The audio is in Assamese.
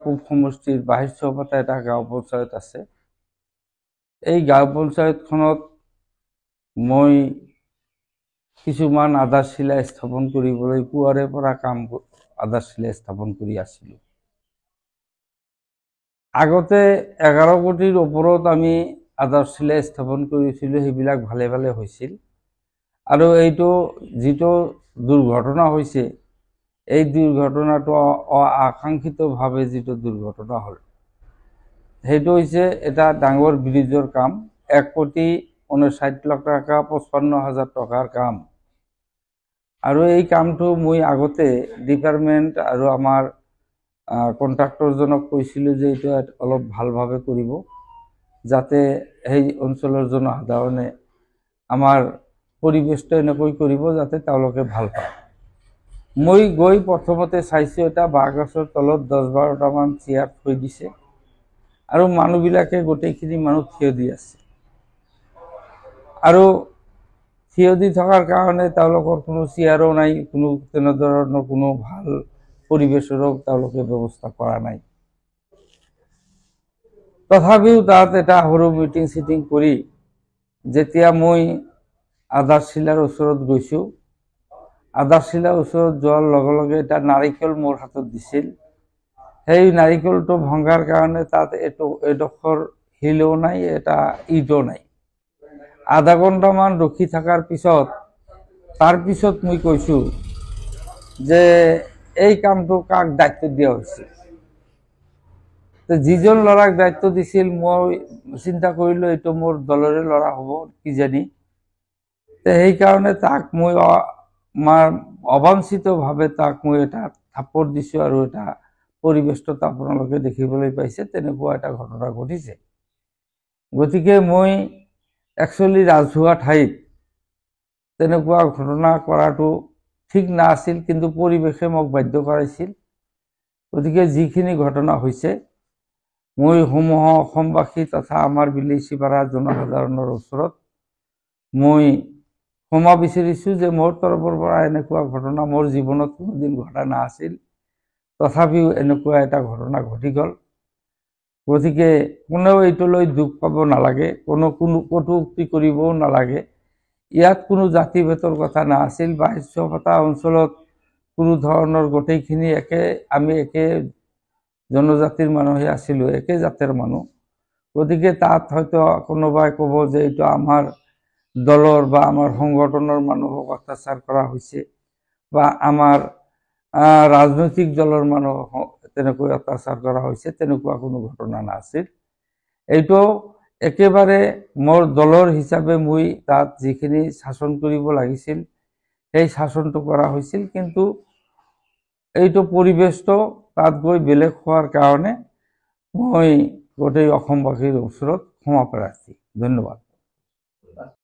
পূব সমষ্টিৰ বাহিৰচৌপাতা এটা গাঁও পঞ্চায়ত আছে। এই গাঁও পঞ্চায়তখনত মই কিছুমান আধাৰশিলা স্থাপন কৰিবলৈ পুৱাৰে পৰা আধাৰশিলা স্থাপন কৰি আছিলোঁ। আগতে 11 কোটিৰ ওপৰত আমি আধাৰশিলা স্থাপন কৰিছিলোঁ, সেইবিলাক ভালে ভালে হৈছিল। আৰু এইটো যিটো দুৰ্ঘটনা হৈছে, এই দুৰ্ঘটনাটো অআকাংক্ষিতভাৱে যিটো দুৰ্ঘটনা হ'ল, সেইটো হৈছে এটা ডাঙৰ ব্ৰিজৰ কাম। 1,59,00,000 টকা 55,000 টকাৰ কাম। আৰু এই কামটো মই আগতে ডিপাৰ্টমেণ্ট আৰু আমাৰ কণ্ট্ৰাক্টৰজনক কৈছিলোঁ যে এইটো অলপ ভালভাৱে কৰিব, যাতে সেই অঞ্চলৰ জনসাধাৰণে আমাৰ পৰিৱেশটো এনেকৈ কৰিব যাতে তেওঁলোকে ভাল পায়। মই গৈ প্ৰথমতে চাইছোঁ, এটা বাঁহ গছৰ তলত 10-12টামান চেয়াৰ থৈ দিছে আৰু মানুহবিলাকে গোটেইখিনি মানুহ থিয় দি আছে। আৰু থিয় দি থকাৰ কাৰণে তেওঁলোকৰ কোনো চেয়াৰো নাই, কোনো তেনেধৰণৰ কোনো ভাল পৰিৱেশৰো তেওঁলোকে ব্যৱস্থা কৰা নাই। তথাপিও তাত এটা সৰু মিটিং চিটিং কৰি যেতিয়া মই আধাৰশিলাৰ ওচৰত গৈছোঁ, আধাৰশিলাৰ ওচৰত যোৱাৰ লগে লগে এটা নাৰিকল মোৰ হাতত দিছিল। সেই নাৰিকলটো ভঙাৰ কাৰণে তাত এডোখৰ শিলো নাই, এটা ইটো নাই। আধা ঘণ্টামান ৰখি থকাৰ পিছত তাৰপিছত মই কৈছোঁ যে এই কামটো কাক দায়িত্ব দিয়া হৈছিল। যিজন ল'ৰাক দায়িত্ব দিছিল, মই চিন্তা কৰিলোঁ এইটো মোৰ দলৰে ল'ৰা হ'ব কিজানি। সেইকাৰণে তাক মই অবাঞ্ছিতভাৱে তাক মই এটা থাপৰ দিছোঁ আৰু এটা পৰিৱেশটো আপোনালোকে দেখিবলৈ পাইছে, তেনেকুৱা এটা ঘটনা ঘটিছে। গতিকে মই একচুৱেলি ৰাজহুৱা ঠাইত তেনেকুৱা ঘটনা কৰাটো ঠিক নাছিল, কিন্তু পৰিৱেশে মোক বাধ্য কৰাইছিল। গতিকে যিখিনি ঘটনা হৈছে, মই সমূহ অসমবাসী তথা আমাৰ বিলেচিপাৰা জনসাধাৰণৰ ওচৰত মই ক্ষমা বিচাৰিছোঁ যে মোৰ তৰফৰ পৰা এনেকুৱা ঘটনা মোৰ জীৱনত কোনোদিন ঘটা নাছিল, তথাপিও এনেকুৱা এটা ঘটনা ঘটি গ'ল। গতিকে কোনেও এইটো লৈ দুখ পাব নালাগে, কোনো কটুক্তি কৰিবও নালাগে। ইয়াত কোনো জাতি ভেদৰ কথা নাছিল। বাহিৰচৌপাতা অঞ্চলত কোনো ধৰণৰ গোটেইখিনি আমি একে জনজাতিৰ মানুহে আছিলোঁ, একে জাতিৰ মানুহ। গতিকে তাত হয়তো কোনোবাই ক'ব যে এইটো আমাৰ দলৰ বা আমাৰ সংগঠনৰ মানুহক অত্যাচাৰ কৰা হৈছে বা আমাৰ ৰাজনৈতিক দলৰ মানুহক তেনেকৈ অত্যাচাৰ কৰা হৈছে, তেনেকুৱা কোনো ঘটনা নাছিল। এইটো একেবাৰে মোৰ দলৰ হিচাপে মই তাত যিখিনি শাসন কৰিব লাগিছিল সেই শাসনটো কৰা হৈছিল, কিন্তু এইটো পৰিৱেশটো তাত গৈ বেলেগ হোৱাৰ কাৰণে মই গোটেই অসমবাসীৰ ওচৰত ক্ষমা প্ৰাৰ্থী। ধন্যবাদ।